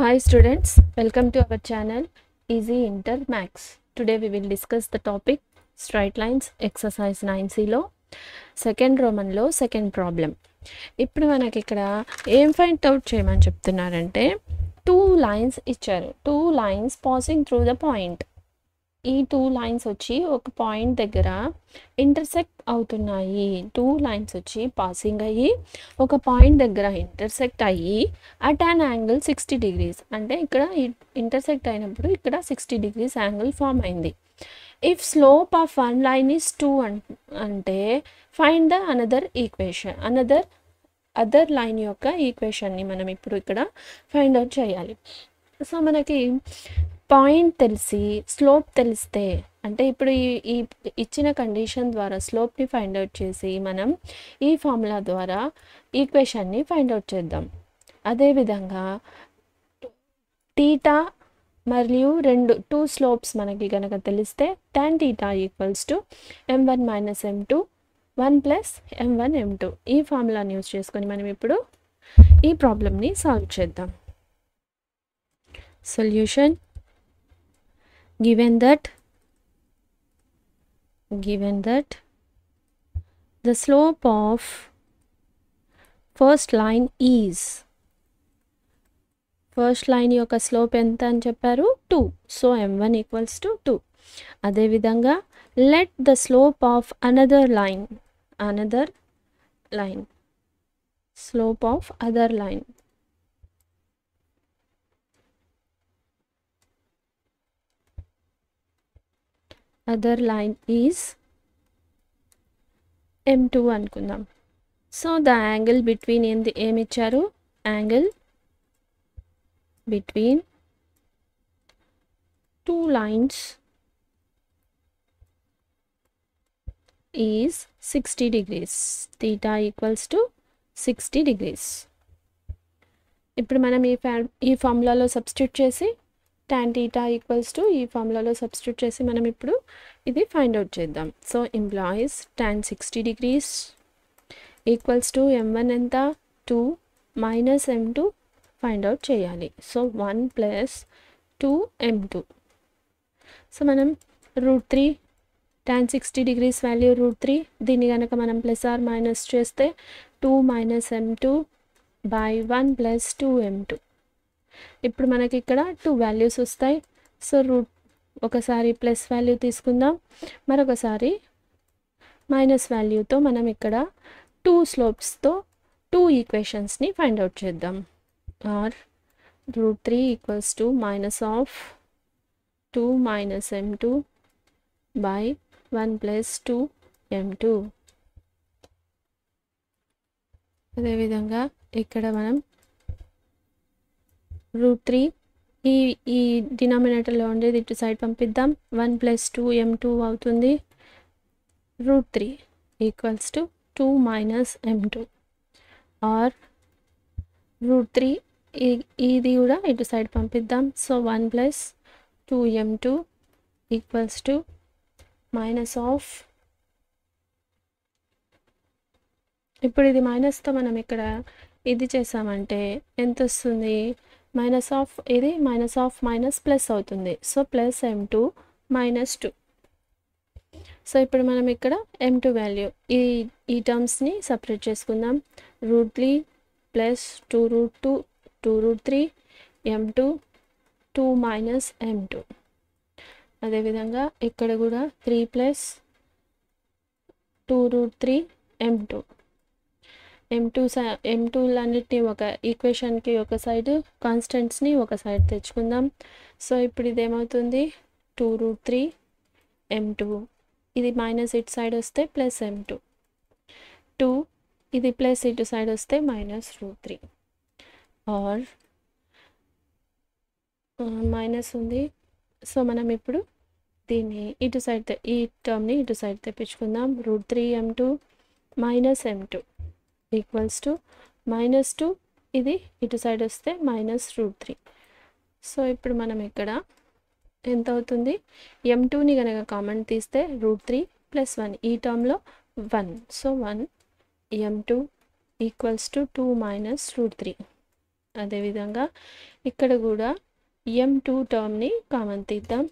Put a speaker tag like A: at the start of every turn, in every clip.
A: Hi students, welcome to our channel Easy Inter Max. Today we will discuss the topic straight lines exercise 9C లో second Roman లో second problem. ఇప్పుడు మనకి ఇక్కడ ఏం find out చేయమని చెప్తున్నారంటే two lines ఇచ్చారు. Two lines passing through the point. ఈ టూ లైన్స్ వచ్చి ఒక పాయింట్ దగ్గర ఇంటర్సెక్ట్ అవుతున్నాయి. టూ లైన్స్ వచ్చి పాసింగ్ అయ్యి ఒక పాయింట్ దగ్గర ఇంటర్సెక్ట్ అయ్యి అట్ అన్ యాంగిల్ 60 degrees. అంటే ఇక్కడ ఇంటర్సెక్ట్ అయినప్పుడు ఇక్కడ 60 degrees యాంగిల్ ఫామ్ అయింది. If slope of one line is 2 అంటే find the another equation. Other line యొక్క ఈక్వేషన్ని మనం ఇప్పుడు ఇక్కడ ఫైండ్ అవుట్ చేయాలి. సో మనకి పాయింట్ తెలిసి స్లోప్ తెలిస్తే అంటే ఇప్పుడు ఈ ఇచ్చిన కండిషన్ ద్వారా స్లోప్ని ఫైండ్ అవుట్ చేసి మనం ఈ ఫార్ములా ద్వారా ఈక్వేషన్ని ఫైండ్ అవుట్ చేద్దాం. అదేవిధంగా టీటా మరియు టూ స్లోప్స్ మనకి కనుక తెలిస్తే tan theta equals to m1 minus m2 1 plus m1 m2 ఈ ఫార్ములాని యూజ్ చేసుకొని మనం ఇప్పుడు ఈ ప్రాబ్లమ్ని సాల్వ్ చేద్దాం. Solution given that the slope of first line యొక్క స్లోప్ ఎంత అని చెప్పారు 2. So m1 equals to 2. అదేవిధంగా let the slope of another line slope of other line is m2 అనుకుందాం. సో ద యాంగిల్ బిట్వీన్ ఏమి ఇచ్చారు, angle between two lines is 60 degrees. Theta equals to 60 degrees. ఇప్పుడు మనం ఈ ఫార్ములాలో సబ్స్టిట్యూట్ చేసి tan theta equals to ఈ ఫార్ములాలో substitute చేసి మనం ఇప్పుడు ఇది ఫైండ్ అవుట్ చేద్దాం. So implies tan 60 degrees equals to m1 ఎంత 2 మైనస్ m2 ఫైండ్ అవుట్ చేయాలి. So 1 plus 2 m2. సో మనం √3 tan 60 degrees వాల్యూ √3. దీన్ని కనుక మనం ప్లస్ ఆర్ మైనస్ చేస్తే 2 minus m2 by 1 plus 2 m2. ఇప్పుడు మనకి ఇక్కడ 2 వాల్యూస్ వస్తాయి. సో ఒకసారి ప్లస్ వాల్యూ తీసుకుందాం, మరొకసారి మైనస్ వాల్యూతో మనం ఇక్కడ 2 స్లోప్స్తో 2 ఈక్వేషన్స్ని ఫైండ్ అవుట్ చేద్దాం. ఆర్ √3 equals to minus of 2 minus m2 by 1 plus 2 m2. అదేవిధంగా ఇక్కడ మనం √3 ఈ డినామినేటర్లో ఉండేది ఇటు సైడ్ పంపిద్దాం. 1 ప్లస్ 2 m2 అవుతుంది. √3 equals to 2 minus m2 are √3 ఇది కూడా ఇటు సైడ్ పంపిద్దాం. So 1 plus 2 m2 equals to minus of, ఇప్పుడు ఇది మైనస్తో మనం ఇక్కడ ఇది చేసామంటే ఎంత వస్తుంది, మైనస్ ఆఫ్ ఇది మైనస్ ఆఫ్ మైనస్ ప్లస్ అవుతుంది. So plus m2 minus 2. So ఇప్పుడు మనం ఇక్కడ m2 వాల్యూ ఈ టర్మ్స్ని సపరేట్ చేసుకుందాం. √3 ప్లస్ 2√2 2√3 m2 2 మైనస్ m2. అదేవిధంగా ఇక్కడ కూడా 3 ప్లస్ 2√3 m2. m2లన్నిటిని ఒక ఈక్వేషన్కి ఒక సైడ్, కాన్స్టెంట్స్ని ఒక సైడ్ తెచ్చుకుందాం. సో ఇప్పుడు ఇది ఏమవుతుంది 2√3 m2. ఇది మైనస్ ఇటు సైడ్ వస్తే ప్లస్ m2. 2 ఇది ప్లస్ ఇటు సైడ్ వస్తే మైనస్ √3 ఆర్ మైనస్ ఉంది. సో మనం ఇప్పుడు దీన్ని ఇటు సైడ్ ఈ టర్మ్ని ఇటు సైడ్ తెప్పించుకుందాం. √3 m2 minus m2 equals to minus 2 ఇది ఇటు సైడ్ వస్తే మైనస్ √3. సో ఇప్పుడు మనం ఇక్కడ ఎంత అవుతుంది, m2ని కనుక కామన్ తీస్తే √3 ప్లస్ 1 ఈ టర్మ్లో 1. So 1 m2 equals to 2 minus √3. అదేవిధంగా ఇక్కడ కూడా m2 టర్మ్ని కామన్ తీద్దాం.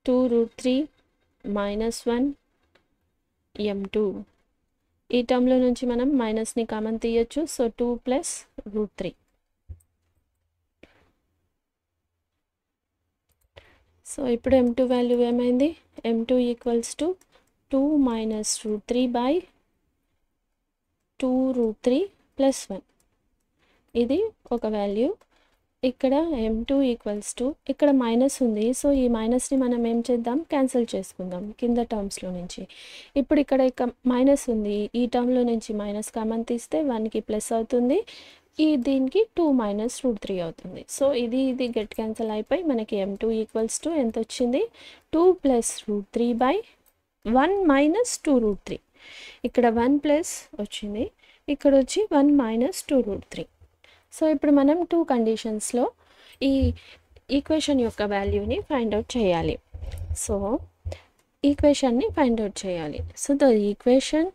A: 2√3 - 1 m2. ఈ టర్మ్లో నుంచి మనం మైనస్ని కామన్ తీయొచ్చు. సో 2 + √3. సో ఇప్పుడు m2 వాల్యూ ఏమైంది? m2 = 2 - √3 / 2√3 + 1. ఇది ఒక వాల్యూ. ఇక్కడ m2 = ఇక్కడ మైనస్ ఉంది. సో ఈ మైనస్ని మనం ఏం చేద్దాం? క్యాన్సిల్ చేసుకుందాం కింద టర్మ్స్లో నుంచి. ఇప్పుడు ఇక్కడ మైనస్ ఉంది. ఈ టర్మ్లో నుంచి మైనస్ కామన్ తీస్తే 1కి ప్లస్ అవుతుంది. దీనికి 2 - √3 అవుతుంది. సో ఇది గెట్ క్యాన్సిల్ అయిపోయి మనకి m2 = ఎంత వచ్చింది? 2 + √3 / 1 - 2√3. ఇక్కడ 1 ప్లస్ వచ్చింది, ఇక్కడ వచ్చి 1 - 2√3. సో ఇప్పుడు మనం 2 కండిషన్స్లో ఈ ఈక్వేషన్ యొక్క వాల్యూని ఫైండ్ అవుట్ చేయాలి. సో ఈక్వేషన్ని ఫైండ్ అవుట్ చేయాలి. So the equation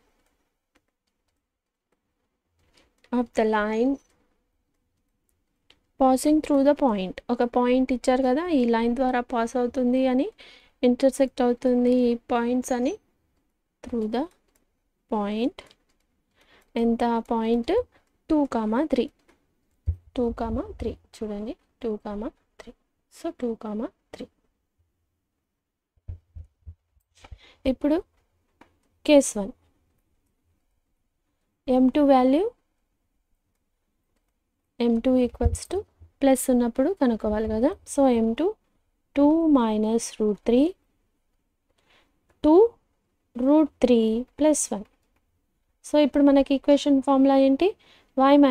A: of the line passing through the point. ఒక పాయింట్ ఇచ్చారు కదా, ఈ లైన్ ద్వారా పాస్ అవుతుంది అని, ఇంటర్సెక్ట్ అవుతుంది ఈ పాయింట్స్ అని. త్రూ ద పాయింట్ ఎంత? పాయింట్ 2, 3. 2, 3 చూడండి. 2, 3. సో 2, 3. ఇప్పుడు case 1 m2 value m2 = plus ఉన్నప్పుడు కనుక్కోవాలి కదా. So m2 2 - √3 2√3 + 1. సో ఇప్పుడు మనకి ఈక్వేషన్ ఫార్ములా ఏంటి? y -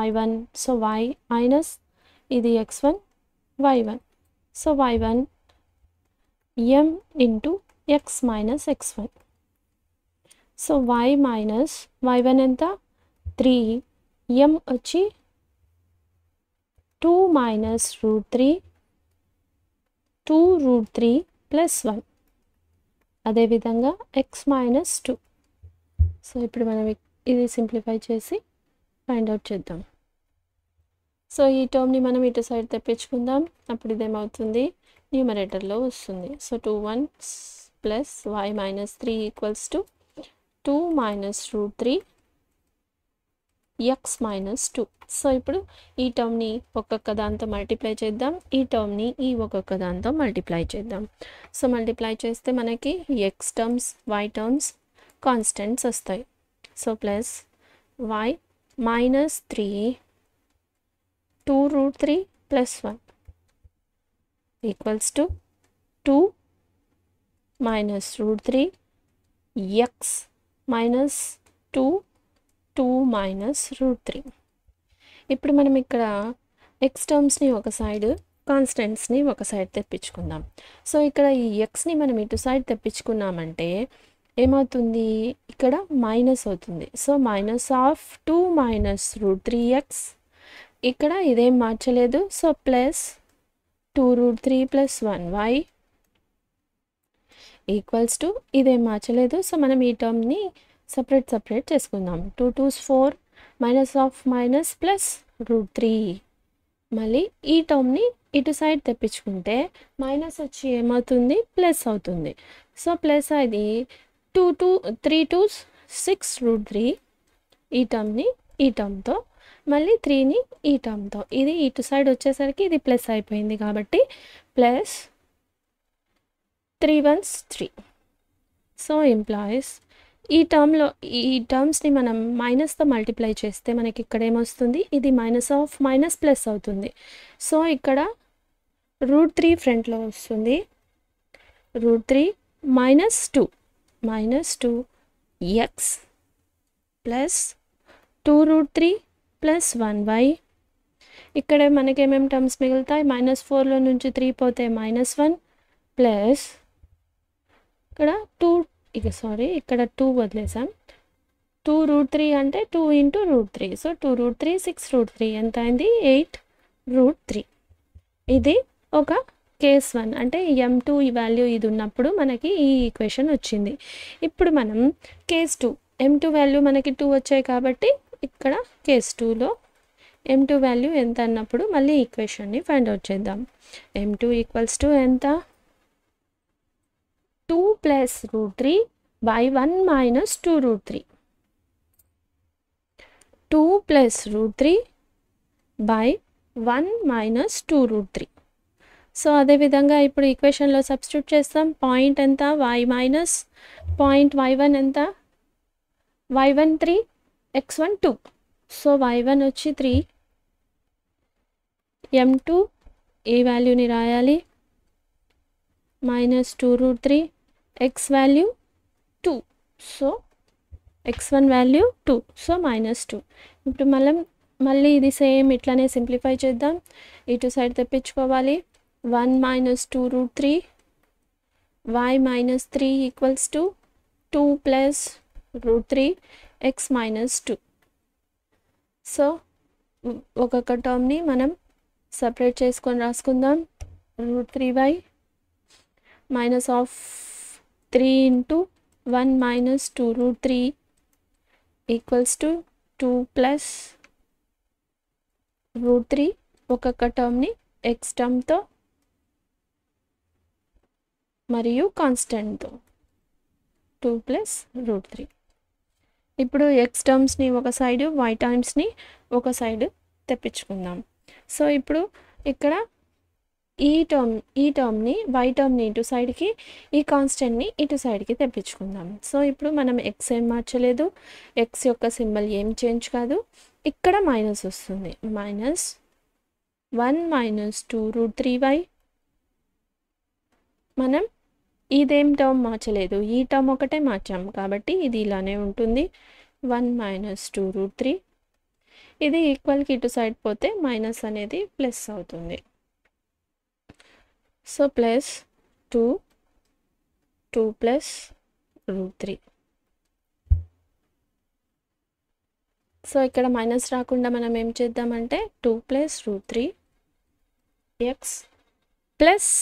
A: y1. So y minus ఇది x1 y1. So y1 m × x - x1. So y - y1 ఎంత? 3. m వచ్చి 2 - √3 2√3 + 1. అదేవిధంగా x - 2. సో ఇప్పుడు మనం ఇది సింప్లిఫై చేసి ఫైండ్ అవుట్ చేద్దాం. సో ఈ టర్మ్ని మనం ఇటు సైడ్ తెప్పించుకుందాం. అప్పుడు ఇదేమవుతుంది? న్యూమరేటర్లో వస్తుంది. So 2 1 + y - 3 = 2 - √3 x - 2. సో ఇప్పుడు ఈ టర్మ్ని ఒక్కొక్క దాంతో మల్టిప్లై చేద్దాం. ఈ టర్మ్ని ఈ ఒక్కొక్క దాంతో మల్టిప్లై చేద్దాం. సో మల్టిప్లై చేస్తే మనకి x terms y terms constants వస్తాయి. So plus y - 3 2√3 + 1 = 2 - √3 x - 2 2 - √3. ఇప్పుడు మనం ఇక్కడ x టర్మ్స్ని ఒక సైడ్, కాన్స్టెంట్స్ని ఒక సైడ్ తెప్పించుకుందాం. సో ఇక్కడ ఈ xని మనం ఇటు సైడ్ తెప్పించుకున్నామంటే ఏమవుతుంది? ఇక్కడ మైనస్ అవుతుంది. So -2 - √3x. ఇక్కడ ఇదేం మార్చలేదు. సో ప్లస్ 2√3 + 1y = ఇదేం మార్చలేదు. సో మనం ఈ టర్మ్ని సపరేట్ చేసుకుందాం. 2 2s 4 -(- ప్లస్ √3. మళ్ళీ ఈ టర్మ్ని ఇటు సైడ్ తెప్పించుకుంటే మైనస్ వచ్చి ఏమవుతుంది? ప్లస్ అవుతుంది. సో ప్లస్ అది 3 2s 6√3. ఈ టర్మ్ని ఈ టర్మ్తో, మళ్ళీ 3ని ఈ టర్మ్తో. ఇది ఇటు సైడ్ వచ్చేసరికి ఇది ప్లస్ అయిపోయింది కాబట్టి ప్లస్ 3 1s 3. సో ఇంప్లాయిస్ ఈ టర్మ్స్ని మనం మైనస్తో మల్టిప్లై చేస్తే మనకి ఇక్కడ ఏమొస్తుంది? ఇది - ప్లస్ అవుతుంది. సో ఇక్కడ √3 ఫ్రంట్లో వస్తుంది. √3 -2 x ప్లస్ 2√3 + 1y. ఇక్కడ మనకి ఏమేమి టర్మ్స్ మిగులుతాయి? -4లో నుంచి 3 పోతే -1 ప్లస్ ఇక్కడ 2 ఇక్కడ 2 వదిలేసాం. 2√3 అంటే 2 × √3. సో 2√3 6√3 ఎంత అయింది? 8√3. ఇది ఒక కేస్ 1 అంటే m2 ఈ వాల్యూ ఇది ఉన్నప్పుడు మనకి ఈ ఈక్వేషన్ వచ్చింది. ఇప్పుడు మనం కేస్ 2 m2 వాల్యూ మనకి 2 వచ్చాయి కాబట్టి ఇక్కడ కేస్ 2లో m2 వాల్యూ ఎంత అన్నప్పుడు మళ్ళీ ఈక్వేషన్ని ఫైండ్ అవుట్ చేద్దాం. m2 ఈక్వల్స్ టు ఎంత, 2 plus root 3 by 1 minus 2 root 3, 2 plus root 3 by 1 minus 2 root 3. So అదేవిధంగా ఇప్పుడు ఈక్వేషన్లో సబ్స్టిట్యూట్ చేస్తాం. పాయింట్ ఎంత, y మైనస్ పాయింట్ y1 ఎంత, y1 3, x1 2. సో y1 వచ్చి 3, m2 ఈ వాల్యూని రాయాలి minus 2 root 3, x value 2, so x1 value 2, so minus 2. ఇప్పుడు మళ్ళీ ఇది సేమ్ ఇట్లానే సింప్లిఫై చేద్దాం. ఇటు సైడ్ తెప్పించుకోవాలి. 1 minus 2 root 3 y minus 3 equals to 2 plus root 3 x minus 2. So ఒక్కొక్క టర్మ్ని మనం సపరేట్ చేసుకొని రాసుకుందాం. Root 3y minus of 3 into 1 minus 2 root 3 equals to 2 plus root 3 ఒక్కొక్క టర్మ్ని x టర్మ్తో మరియు కాన్స్టెంట్తో 2 ప్లస్ రూట్ 3. ఇప్పుడు x టర్మ్స్ని ఒక సైడ్, y టర్మ్స్ని ఒక సైడ్ తెప్పించుకుందాం. సో ఇప్పుడు ఇక్కడ ఈ టర్మ్ని y టర్మ్ని ఇటు సైడ్కి, ఈ కాన్స్టెంట్ని ఇటు సైడ్కి తెప్పించుకుందాం. సో ఇప్పుడు మనం x ఏం మార్చలేదు, x యొక్క సింబల్ ఏం చేంజ్ కాదు. ఇక్కడ మైనస్ వస్తుంది, మైనస్ 1 మైనస్ 2 రూట్ 3y. మనం ఇదేం టర్మ్ మార్చలేదు, ఈ టర్మ్ ఒకటే మార్చాము కాబట్టి ఇది ఇలానే ఉంటుంది. 1 మైనస్ 2 రూట్ 3, ఇది ఈక్వల్కి ఇటు సైడ్ పోతే మైనస్ అనేది ప్లస్ అవుతుంది. So plus 2 plus root 3. So ఇక్కడ మైనస్ రాకుండా మనం ఏం చేద్దామంటే 2 ప్లస్ రూట్ 3 x ప్లస్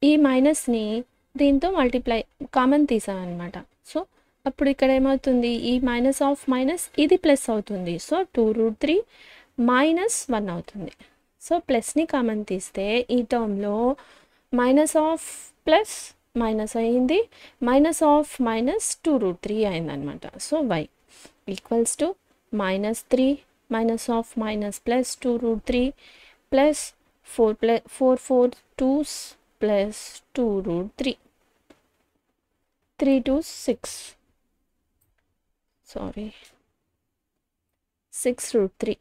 A: ఈ మైనస్ని దీంతో మల్టిప్లై కామన్ తీసామన్నమాట. సో అప్పుడు ఇక్కడ ఏమవుతుంది, ఈ మైనస్ ఆఫ్ మైనస్ ఇది ప్లస్ అవుతుంది. సో 2 రూట్ 3 మైనస్ 1 అవుతుంది. సో ప్లస్ని కామన్ తీస్తే ఈ టర్మ్లో మైనస్ ఆఫ్ ప్లస్ మైనస్ అయింది, మైనస్ ఆఫ్ మైనస్ 2 రూట్ 3 అయిందనమాట. So y equals to minus 3 minus of minus plus 2 root 3 plus 4 2s plus 2 root 3, 3 2 6, sorry 6 root 3.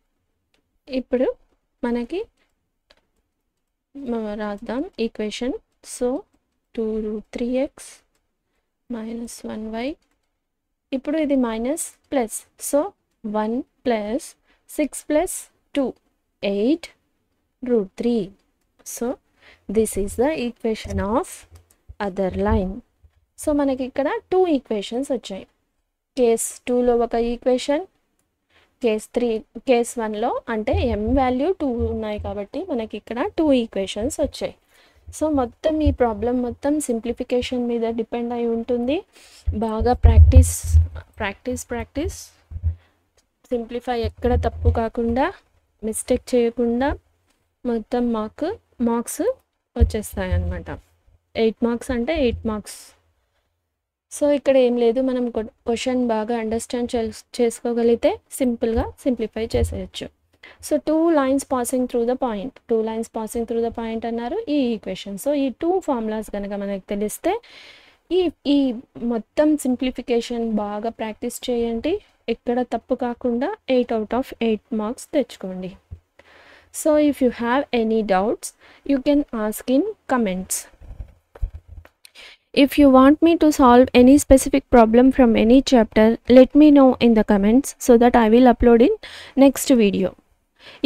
A: ఇప్పుడు మనకి రాద్దాం equation. So 2 route 3x minus 1y. ఇప్పుడు ఇది minus plus, so 1 plus 6 plus 2 8 root 3. So this is the equation of other line. So మనకి ఇక్కడ 2 equations వచ్చాయి. Case 2లో ఒక ఈక్వేషన్, కేస్ 1లో అంటే m వాల్యూ 2 ఉన్నాయి కాబట్టి మనకి ఇక్కడ 2 ఈక్వేషన్స్ వచ్చాయి. సో మొత్తం ఈ ప్రాబ్లం మొత్తం సింప్లిఫికేషన్ మీద డిపెండ్ అయి ఉంటుంది. బాగా ప్రాక్టీస్ సింప్లిఫై ఎక్కడ తప్పు కాకుండా, మిస్టేక్ చేయకుండా మొత్తం మార్క్స్ వచ్చేస్తాయి అన్నమాట. 8 మార్క్స్ అంటే 8 మార్క్స్. సో ఇక్కడ ఏం లేదు, మనం క్వశ్చన్ బాగా అండర్స్టాండ్ చేసుకోగలిగితే సింపుల్గా సింప్లిఫై చేసేయచ్చు. So 2 lines passing through the point అన్నారు ఈ ఈక్వేషన్. సో ఈ 2 ఫార్ములాస్ కనుక మనకు తెలిస్తే ఈ మొత్తం సింప్లిఫికేషన్ బాగా ప్రాక్టీస్ చేయండి. ఎక్కడ తప్పు కాకుండా 8 out of 8 మార్క్స్ తెచ్చుకోండి. So if you have any doubts, you can ask in comments. If you want me to solve any specific problem from any chapter, let me know in the comments so that I will upload in next video.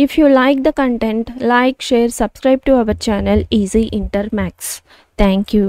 A: If you like the content, like, share, subscribe to our channel Easy Inter Maths. Thank you.